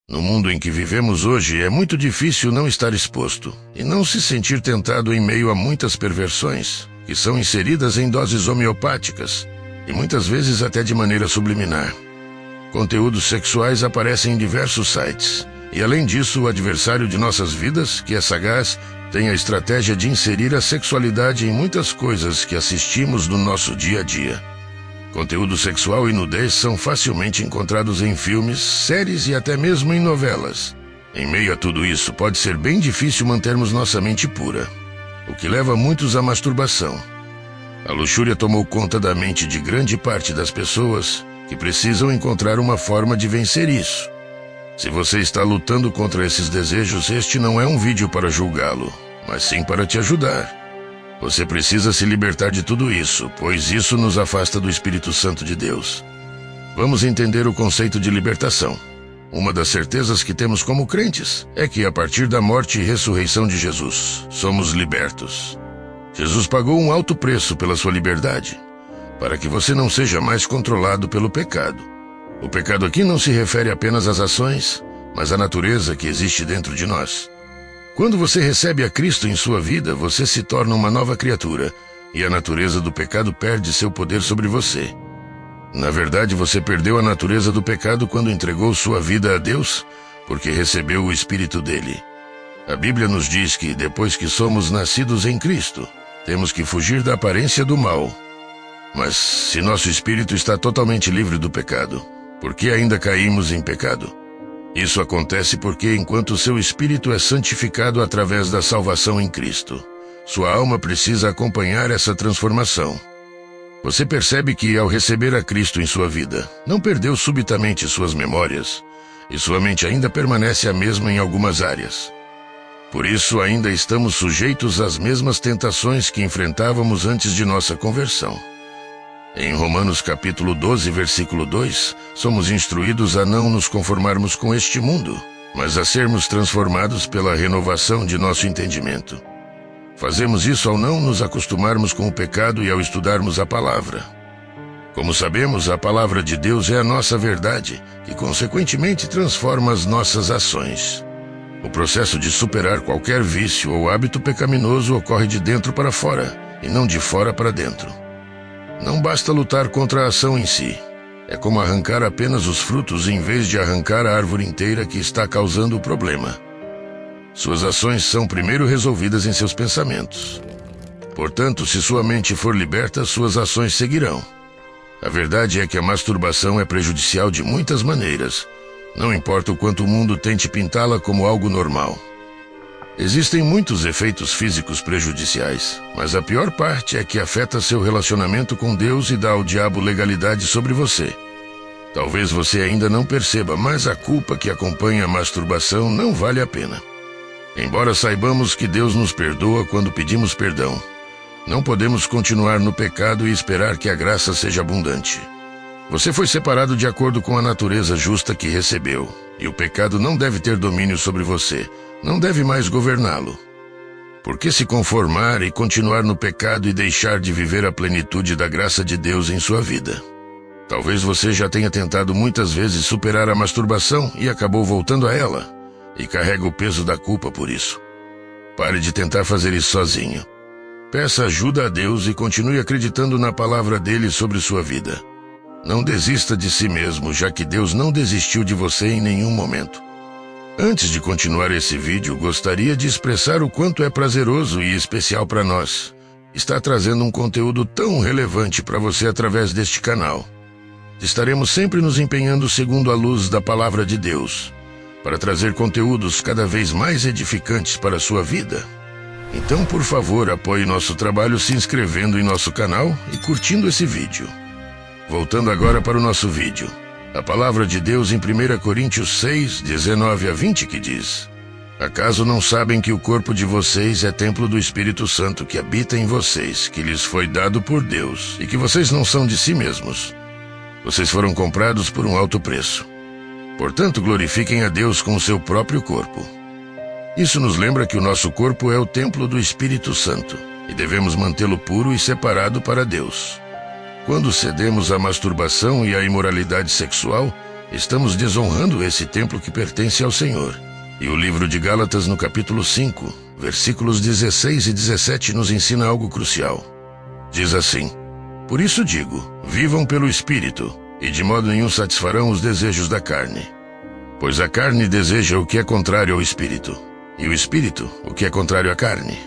No mundo em que vivemos hoje, é muito difícil não estar exposto e não se sentir tentado em meio a muitas perversões, que são inseridas em doses homeopáticas e muitas vezes até de maneira subliminar. Conteúdos sexuais aparecem em diversos sites, e além disso, o adversário de nossas vidas, que é sagaz, tem a estratégia de inserir a sexualidade em muitas coisas que assistimos no nosso dia a dia. Conteúdo sexual e nudez são facilmente encontrados em filmes, séries e até mesmo em novelas. Em meio a tudo isso, pode ser bem difícil mantermos nossa mente pura, o que leva muitos à masturbação. A luxúria tomou conta da mente de grande parte das pessoas, que precisam encontrar uma forma de vencer isso. Se você está lutando contra esses desejos, este não é um vídeo para julgá-lo, mas sim para te ajudar. Você precisa se libertar de tudo isso, pois isso nos afasta do Espírito Santo de Deus. Vamos entender o conceito de libertação. Uma das certezas que temos como crentes é que, a partir da morte e ressurreição de Jesus, somos libertos. Jesus pagou um alto preço pela sua liberdade, para que você não seja mais controlado pelo pecado. O pecado aqui não se refere apenas às ações, mas à natureza que existe dentro de nós. Quando você recebe a Cristo em sua vida, você se torna uma nova criatura, e a natureza do pecado perde seu poder sobre você. Na verdade, você perdeu a natureza do pecado quando entregou sua vida a Deus, porque recebeu o Espírito dele. A Bíblia nos diz que, depois que somos nascidos em Cristo, temos que fugir da aparência do mal. Mas, se nosso espírito está totalmente livre do pecado, por que ainda caímos em pecado? Isso acontece porque, enquanto seu espírito é santificado através da salvação em Cristo, sua alma precisa acompanhar essa transformação. Você percebe que, ao receber a Cristo em sua vida, não perdeu subitamente suas memórias, e sua mente ainda permanece a mesma em algumas áreas. Por isso, ainda estamos sujeitos às mesmas tentações que enfrentávamos antes de nossa conversão. Em Romanos capítulo 12, versículo 2, somos instruídos a não nos conformarmos com este mundo, mas a sermos transformados pela renovação de nosso entendimento. Fazemos isso ao não nos acostumarmos com o pecado e ao estudarmos a palavra. Como sabemos, a palavra de Deus é a nossa verdade, que consequentemente transforma as nossas ações. O processo de superar qualquer vício ou hábito pecaminoso ocorre de dentro para fora, e não de fora para dentro. Não basta lutar contra a ação em si. É como arrancar apenas os frutos em vez de arrancar a árvore inteira que está causando o problema. Suas ações são primeiro resolvidas em seus pensamentos. Portanto, se sua mente for liberta, suas ações seguirão. A verdade é que a masturbação é prejudicial de muitas maneiras, não importa o quanto o mundo tente pintá-la como algo normal. Existem muitos efeitos físicos prejudiciais, mas a pior parte é que afeta seu relacionamento com Deus e dá ao diabo legalidade sobre você. Talvez você ainda não perceba, mas a culpa que acompanha a masturbação não vale a pena. Embora saibamos que Deus nos perdoa quando pedimos perdão, não podemos continuar no pecado e esperar que a graça seja abundante. Você foi separado de acordo com a natureza justa que recebeu, e o pecado não deve ter domínio sobre você, não deve mais governá-lo. Por que se conformar e continuar no pecado e deixar de viver a plenitude da graça de Deus em sua vida? Talvez você já tenha tentado muitas vezes superar a masturbação e acabou voltando a ela, e carrega o peso da culpa por isso. Pare de tentar fazer isso sozinho. Peça ajuda a Deus e continue acreditando na palavra dele sobre sua vida. Não desista de si mesmo, já que Deus não desistiu de você em nenhum momento. Antes de continuar esse vídeo, gostaria de expressar o quanto é prazeroso e especial para nós estar trazendo um conteúdo tão relevante para você através deste canal. Estaremos sempre nos empenhando segundo a luz da palavra de Deus, para trazer conteúdos cada vez mais edificantes para a sua vida. Então, por favor, apoie nosso trabalho se inscrevendo em nosso canal e curtindo esse vídeo. Voltando agora para o nosso vídeo. A palavra de Deus em 1 Coríntios 6, 19 a 20 que diz: Acaso não sabem que o corpo de vocês é templo do Espírito Santo que habita em vocês, que lhes foi dado por Deus, e que vocês não são de si mesmos? Vocês foram comprados por um alto preço. Portanto, glorifiquem a Deus com o seu próprio corpo. Isso nos lembra que o nosso corpo é o templo do Espírito Santo, e devemos mantê-lo puro e separado para Deus. Quando cedemos à masturbação e à imoralidade sexual, estamos desonrando esse templo que pertence ao Senhor. E o livro de Gálatas, no capítulo 5, versículos 16 e 17, nos ensina algo crucial. Diz assim: por isso digo, vivam pelo Espírito, e de modo nenhum satisfarão os desejos da carne. Pois a carne deseja o que é contrário ao Espírito, e o Espírito o que é contrário à carne.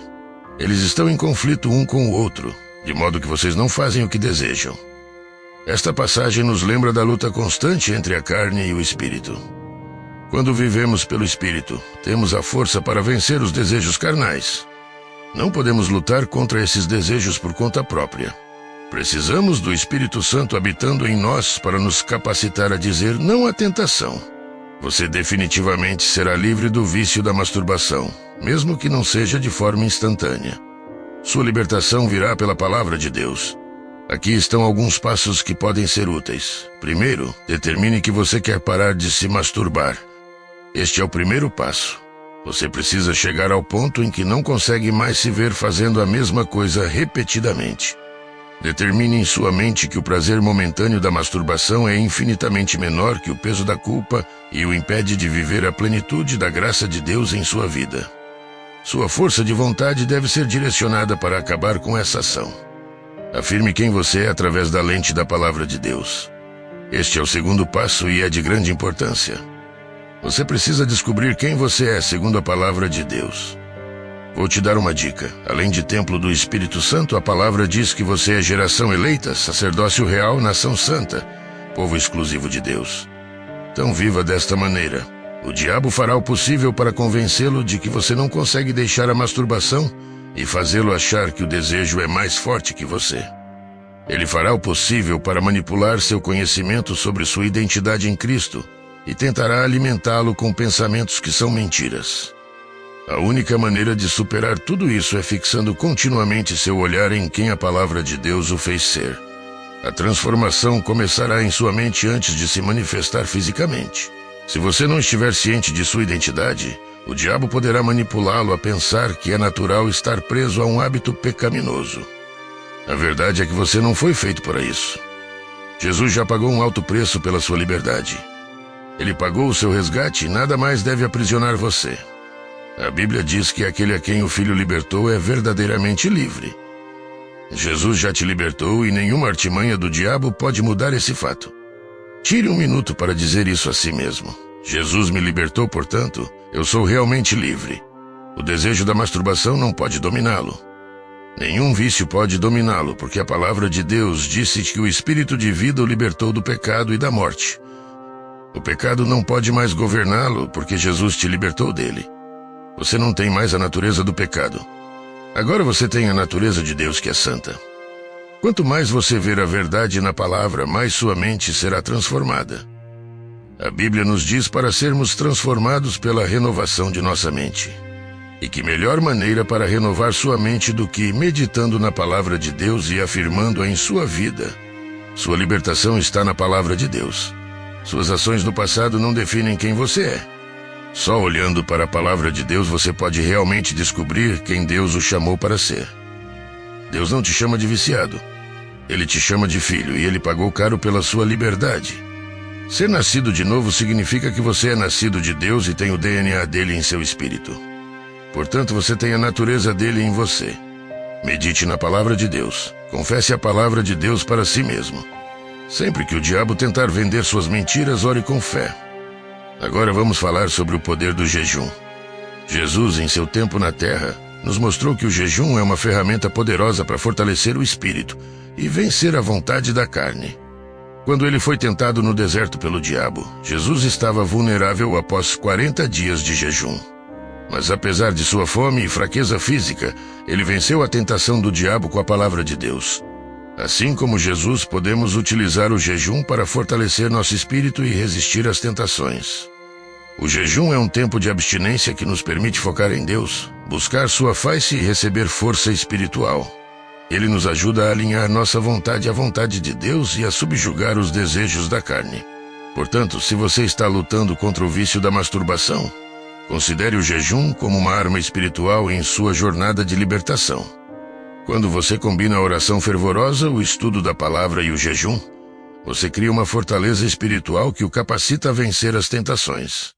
Eles estão em conflito um com o outro, de modo que vocês não fazem o que desejam. Esta passagem nos lembra da luta constante entre a carne e o Espírito. Quando vivemos pelo Espírito, temos a força para vencer os desejos carnais. Não podemos lutar contra esses desejos por conta própria. Precisamos do Espírito Santo habitando em nós para nos capacitar a dizer não à tentação. Você definitivamente será livre do vício da masturbação, mesmo que não seja de forma instantânea. Sua libertação virá pela palavra de Deus. Aqui estão alguns passos que podem ser úteis. Primeiro, determine que você quer parar de se masturbar. Este é o primeiro passo. Você precisa chegar ao ponto em que não consegue mais se ver fazendo a mesma coisa repetidamente. Determine em sua mente que o prazer momentâneo da masturbação é infinitamente menor que o peso da culpa e o impede de viver a plenitude da graça de Deus em sua vida. Sua força de vontade deve ser direcionada para acabar com essa ação. Afirme quem você é através da lente da palavra de Deus. Este é o segundo passo e é de grande importância. Você precisa descobrir quem você é segundo a palavra de Deus. Vou te dar uma dica. Além de templo do Espírito Santo, a palavra diz que você é geração eleita, sacerdócio real, nação santa, povo exclusivo de Deus. Então viva desta maneira. O diabo fará o possível para convencê-lo de que você não consegue deixar a masturbação e fazê-lo achar que o desejo é mais forte que você. Ele fará o possível para manipular seu conhecimento sobre sua identidade em Cristo e tentará alimentá-lo com pensamentos que são mentiras. A única maneira de superar tudo isso é fixando continuamente seu olhar em quem a palavra de Deus o fez ser. A transformação começará em sua mente antes de se manifestar fisicamente. Se você não estiver ciente de sua identidade, o diabo poderá manipulá-lo a pensar que é natural estar preso a um hábito pecaminoso. A verdade é que você não foi feito para isso. Jesus já pagou um alto preço pela sua liberdade. Ele pagou o seu resgate e nada mais deve aprisionar você. A Bíblia diz que aquele a quem o Filho libertou é verdadeiramente livre. Jesus já te libertou e nenhuma artimanha do diabo pode mudar esse fato. Tire um minuto para dizer isso a si mesmo. Jesus me libertou, portanto, eu sou realmente livre. O desejo da masturbação não pode dominá-lo. Nenhum vício pode dominá-lo, porque a palavra de Deus disse que o Espírito de vida o libertou do pecado e da morte. O pecado não pode mais governá-lo, porque Jesus te libertou dele. Você não tem mais a natureza do pecado. Agora você tem a natureza de Deus, que é santa. Quanto mais você ver a verdade na palavra, mais sua mente será transformada. A Bíblia nos diz para sermos transformados pela renovação de nossa mente. E que melhor maneira para renovar sua mente do que meditando na palavra de Deus e afirmando-a em sua vida. Sua libertação está na palavra de Deus. Suas ações no passado não definem quem você é. Só olhando para a palavra de Deus você pode realmente descobrir quem Deus o chamou para ser. Deus não te chama de viciado. Ele te chama de filho e ele pagou caro pela sua liberdade. Ser nascido de novo significa que você é nascido de Deus e tem o DNA dele em seu espírito. Portanto, você tem a natureza dele em você. Medite na palavra de Deus. Confesse a palavra de Deus para si mesmo. Sempre que o diabo tentar vender suas mentiras, ore com fé. Agora vamos falar sobre o poder do jejum. Jesus, em seu tempo na terra, nos mostrou que o jejum é uma ferramenta poderosa para fortalecer o espírito e vencer a vontade da carne. Quando ele foi tentado no deserto pelo diabo, Jesus estava vulnerável após 40 dias de jejum. Mas apesar de sua fome e fraqueza física, ele venceu a tentação do diabo com a palavra de Deus. Assim como Jesus, podemos utilizar o jejum para fortalecer nosso espírito e resistir às tentações. O jejum é um tempo de abstinência que nos permite focar em Deus, buscar sua face e receber força espiritual. Ele nos ajuda a alinhar nossa vontade à vontade de Deus e a subjugar os desejos da carne. Portanto, se você está lutando contra o vício da masturbação, considere o jejum como uma arma espiritual em sua jornada de libertação. Quando você combina a oração fervorosa, o estudo da palavra e o jejum, você cria uma fortaleza espiritual que o capacita a vencer as tentações.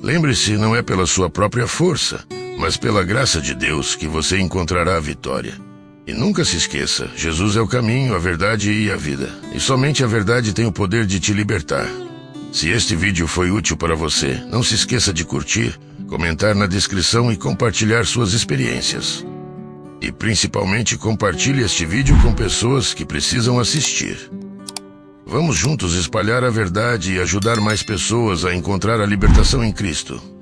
Lembre-se, não é pela sua própria força, mas pela graça de Deus que você encontrará a vitória. E nunca se esqueça, Jesus é o caminho, a verdade e a vida. E somente a verdade tem o poder de te libertar. Se este vídeo foi útil para você, não se esqueça de curtir, comentar na descrição e compartilhar suas experiências. E principalmente compartilhe este vídeo com pessoas que precisam assistir. Vamos juntos espalhar a verdade e ajudar mais pessoas a encontrar a libertação em Cristo.